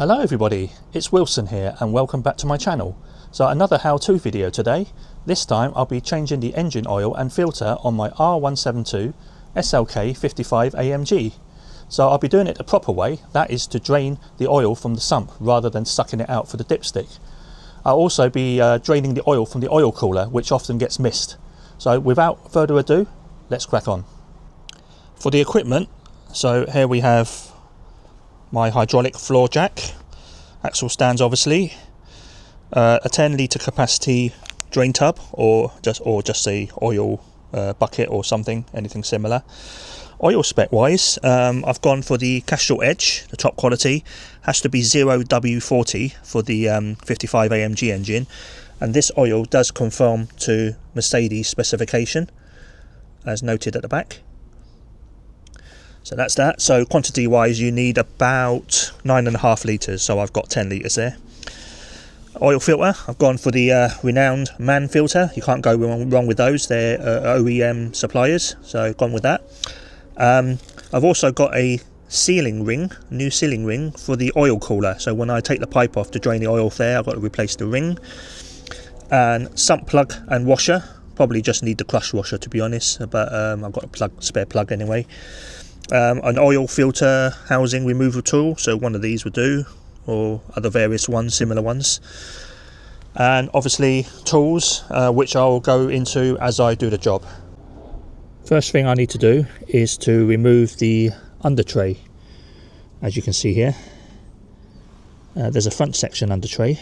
Hello everybody, it's Wilson here and welcome back to my channel. So another how-to video today. This time I'll be changing the engine oil and filter on my R172 SLK55 AMG. So I'll be doing it the proper way, that is to drain the oil from the sump rather than sucking it out for the dipstick. I'll also be draining the oil from the oil cooler, which often gets missed. So without further ado, let's crack on. For the equipment, so here we have my hydraulic floor jack, axle stands obviously, a 10 litre capacity drain tub or just a oil bucket or something, anything similar. Oil spec wise, I've gone for the Castrol Edge, the top quality, has to be 0W40 for the 55 AMG engine, and this oil does conform to Mercedes specification as noted at the back. So that's that. So quantity wise you need about 9.5 litres, so I've got 10 litres there. Oil filter, I've gone for the renowned MAN filter. You can't go wrong with those, they're OEM suppliers, so I've gone with that. I've also got a sealing ring, new sealing ring for the oil cooler, so when I take the pipe off to drain the oil off there I've got to replace the ring. And sump plug and washer, probably just need the crush washer to be honest, but I've got a spare plug anyway. An oil filter housing removal tool, so one of these would do, or other various ones, similar ones. And obviously tools, which I'll go into as I do the job. First thing I need to do is to remove the under tray. As you can see here, there's a front section under tray,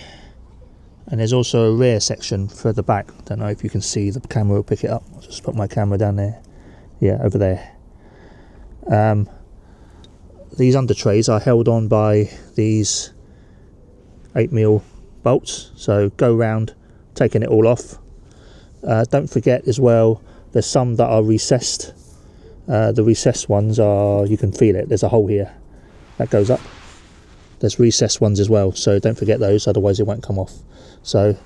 and there's also a rear section further back. Don't know if you can see, the camera will pick it up. I'll just put my camera down there. Yeah, over there. These under trays are held on by these 8mm bolts, so go round taking it all off. Don't forget as well, there's some that are recessed. The recessed ones are, you can feel it, there's a hole here that goes up. There's recessed ones as well, so don't forget those, otherwise it won't come off. So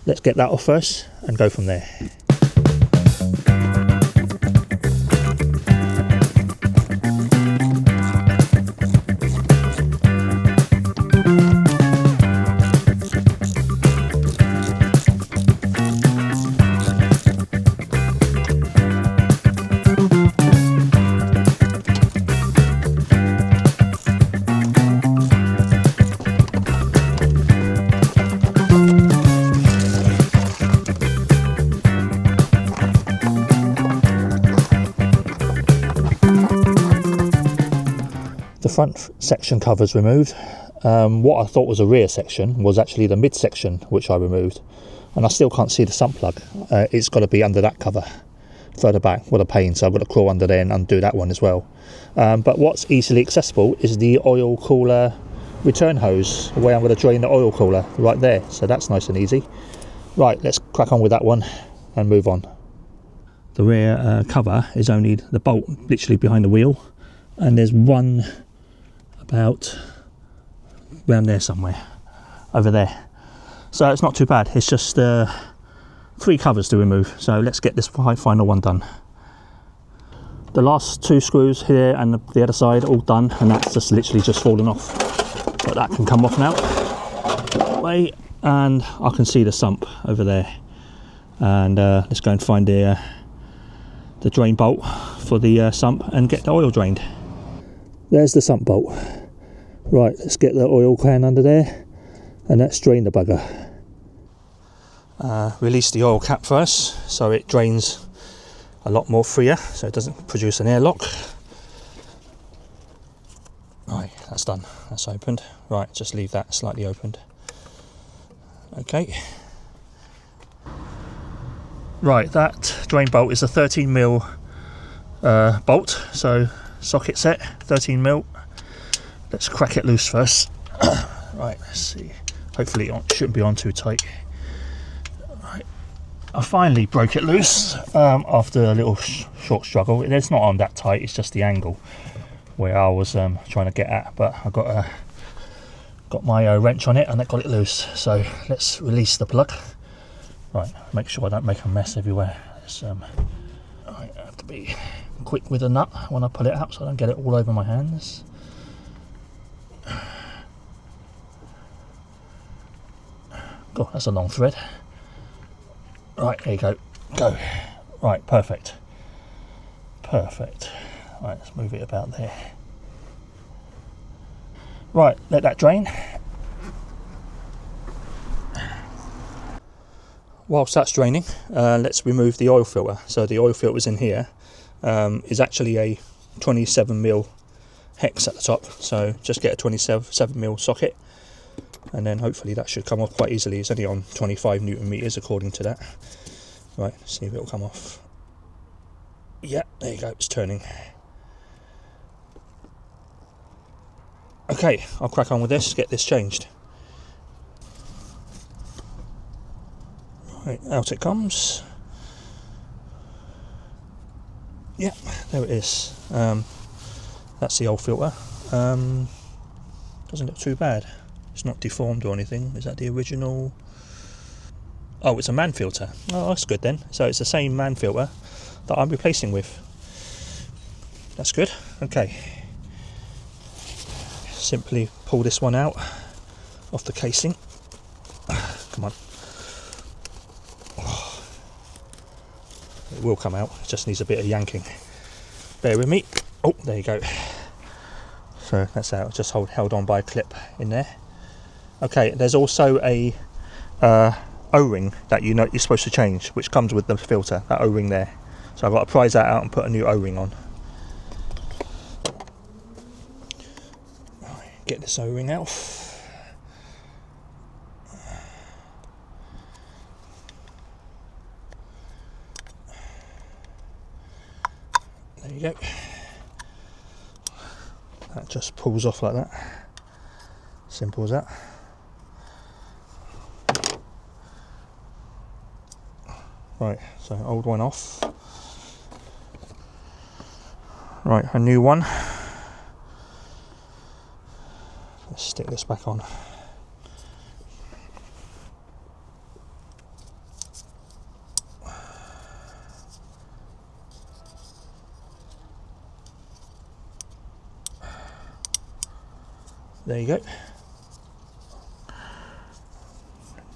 let's get that off first and go from there. The front section cover's removed. What I thought was a rear section was actually the mid section, which I removed, and I still can't see the sump plug. It's got to be under that cover further back. What a pain, so I've got to crawl under there and undo that one as well. But what's easily accessible is the oil cooler return hose, where I'm going to drain the oil cooler right there, so that's nice and easy. Right, let's crack on with that one and move on. The rear cover is only the bolt literally behind the wheel, and there's one about around there somewhere, over there, so it's not too bad. It's just 3 covers to remove, so let's get this final one done. The last 2 screws here and the other side all done, and that's just literally just fallen off, but that can come off now that way, and I can see the sump over there. And let's go and find the drain bolt for the sump and get the oil drained. There's the sump bolt. Right, let's get the oil can under there and let's drain the bugger. Release the oil cap first so it drains a lot more freer, so it doesn't produce an airlock. Right, that's done, that's opened. Right, just leave that slightly opened. Okay. Right, that drain bolt is a 13mm bolt, so socket set 13mm. Let's crack it loose first. Right, let's see, hopefully it shouldn't be on too tight. Right, I finally broke it loose after a little short struggle. It's not on that tight, it's just the angle where I was trying to get at, but I got my wrench on it and that got it loose. So let's release the plug. Right, make sure I don't make a mess everywhere. Let's, right, I have to be quick with the nut when I pull it out so I don't get it all over my hands. God, that's a long thread. Right, there you go. Go. Right, perfect. Perfect. Right, let's move it about there. Right, let that drain. Whilst that's draining, let's remove the oil filter. So the oil filter's in here. Is actually a 27mm hex at the top. So just get a 27mm socket, and then hopefully that should come off quite easily. It's only on 25 Newton meters according to that. Right, see if it'll come off. Yeah, there you go, it's turning. Okay, I'll crack on with this, get this changed. Right, out it comes. Yeah, there it is. That's the old filter. Doesn't look too bad. It's not deformed or anything. Is that the original? Oh, it's a man filter. Oh, that's good then. So it's the same man filter that I'm replacing with. That's good. Okay. Simply pull this one out off the casing. Come on. Oh. It will come out. It just needs a bit of yanking. Bear with me. Oh, there you go. So that's out. Just held on by a clip in there. Okay. There's also a O-ring that you're supposed to change, which comes with the filter, that O-ring there. So I've got to prise that out and put a new O-ring on. Get this O-ring out. There you go. That just pulls off like that. Simple as that. Right, so old one off. Right, a new one. Let's stick this back on. There you go.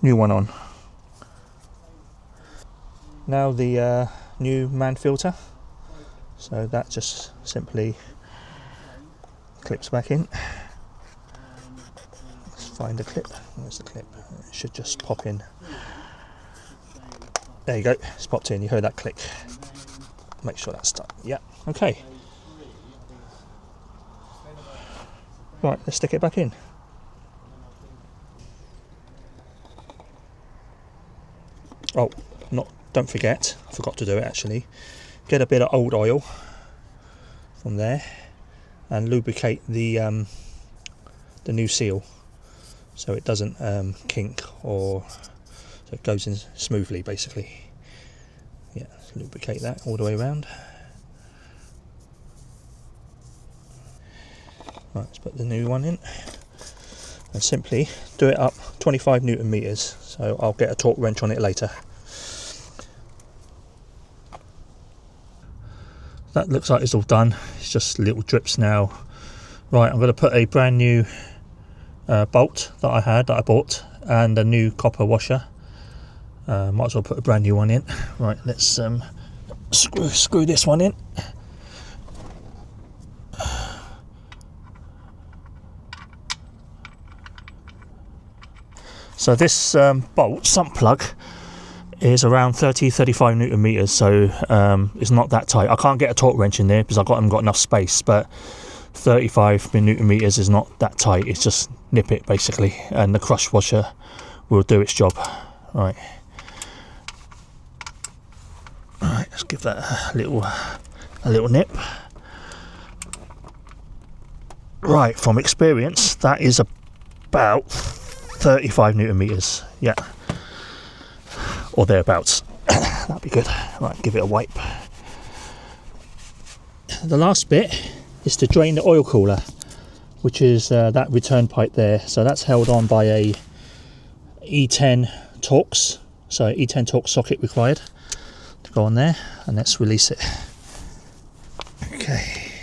New one on. Now the new man filter. So that just simply clips back in. Let's find the clip. Where's the clip? It should just pop in. There you go. It's popped in. You heard that click. Make sure that's done. Yeah. Okay. Right. Let's stick it back in. Oh, don't forget. I forgot to do it actually. Get a bit of old oil from there and lubricate the new seal so it doesn't kink, or so it goes in smoothly basically. Yeah, lubricate that all the way around. Right, let's put the new one in and simply do it up 25 Newton meters. So I'll get a torque wrench on it later. That looks like it's all done. It's just little drips now. Right, I'm going to put a brand new bolt that I bought, and a new copper washer. Might as well put a brand new one in. Right, let's screw this one in. So this bolt sump plug is around 30-35 Newton meters, so it's not that tight. I can't get a torque wrench in there because I haven't got enough space, but 35 Newton meters is not that tight. It's just nip it basically, and the crush washer will do its job. Right, let's give that a little nip. Right, from experience, that is about 35 Newton meters. Yeah. Or thereabouts. That'd be good. Right, give it a wipe. The last bit is to drain the oil cooler, which is that return pipe there. So that's held on by a E10 Torx. So E10 Torx socket required to go on there, and let's release it. Okay.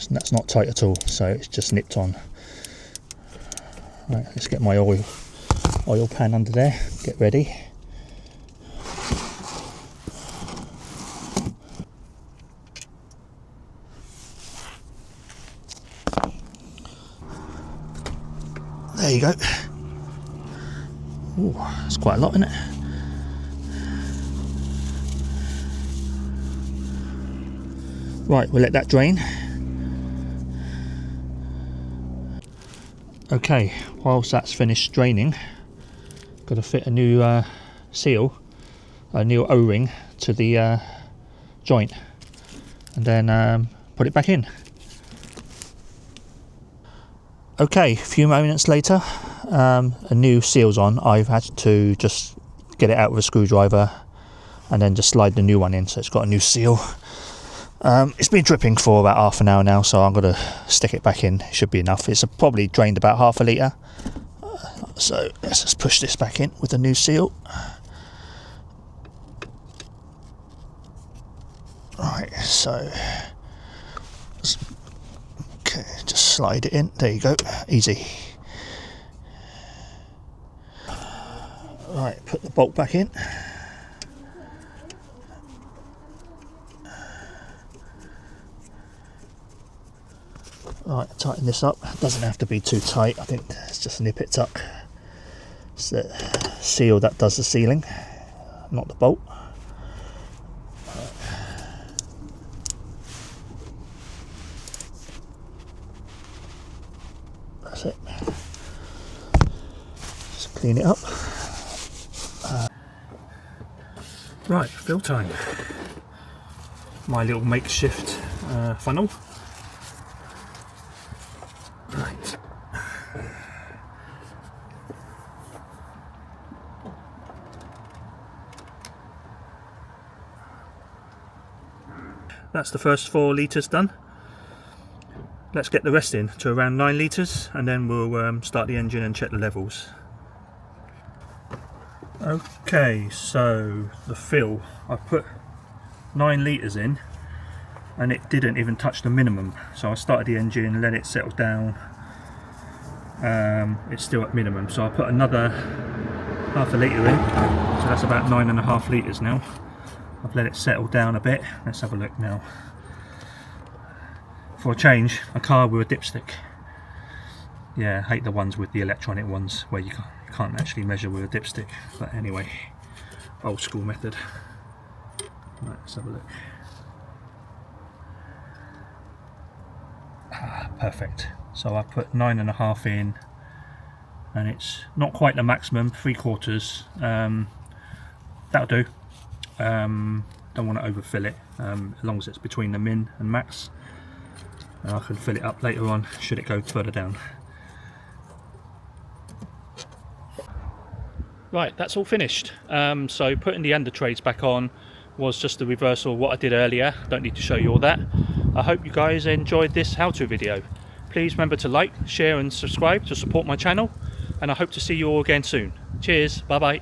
that's not tight at all, so it's just nipped on. Right, let's get my oil pan under there, get ready. There you go. Ooh, that's quite a lot, isn't it? Right, we'll let that drain. Okay, whilst that's finished draining, got to fit a new seal, a new O-ring to the joint, and then put it back in. Okay, a few moments later, a new seal's on. I've had to just get it out with a screwdriver and then just slide the new one in, so it's got a new seal. It's been dripping for about half an hour now, so I'm going to stick it back in. It should be enough. It's probably drained about half a litre. So let's just push this back in with the new seal. Right, so okay, just slide it in. There you go, easy. Right, put the bolt back in. Right, tighten this up. Doesn't have to be too tight. I think it's just nip it tuck. It's the seal that does the sealing, not the bolt. That's it. Just clean it up. Right, fill time. My little makeshift funnel. Right. That's the first 4 litres done. Let's get the rest in to around 9 litres, and then we'll start the engine and check the levels. Okay, so the fill, I put 9 litres in and it didn't even touch the minimum, so I started the engine, let it settle down. It's still at minimum, so I put another half a litre in, so that's about 9.5 litres now. I've let it settle down a bit. Let's have a look now. For a change, a car with a dipstick. Yeah, I hate the ones with the electronic ones where you can't actually measure with a dipstick, but anyway, old school method. Right, let's have a look. Perfect. So I put 9.5 in, and it's not quite the maximum, 3/4. That'll do. Don't want to overfill it, as long as it's between the min and max, and I can fill it up later on should it go further down. Right, that's all finished. So putting the under trays back on was just the reversal of what I did earlier. Don't need to show you all that. I hope you guys enjoyed this how-to video. Please remember to like, share and subscribe to support my channel, and I hope to see you all again soon. Cheers, bye bye.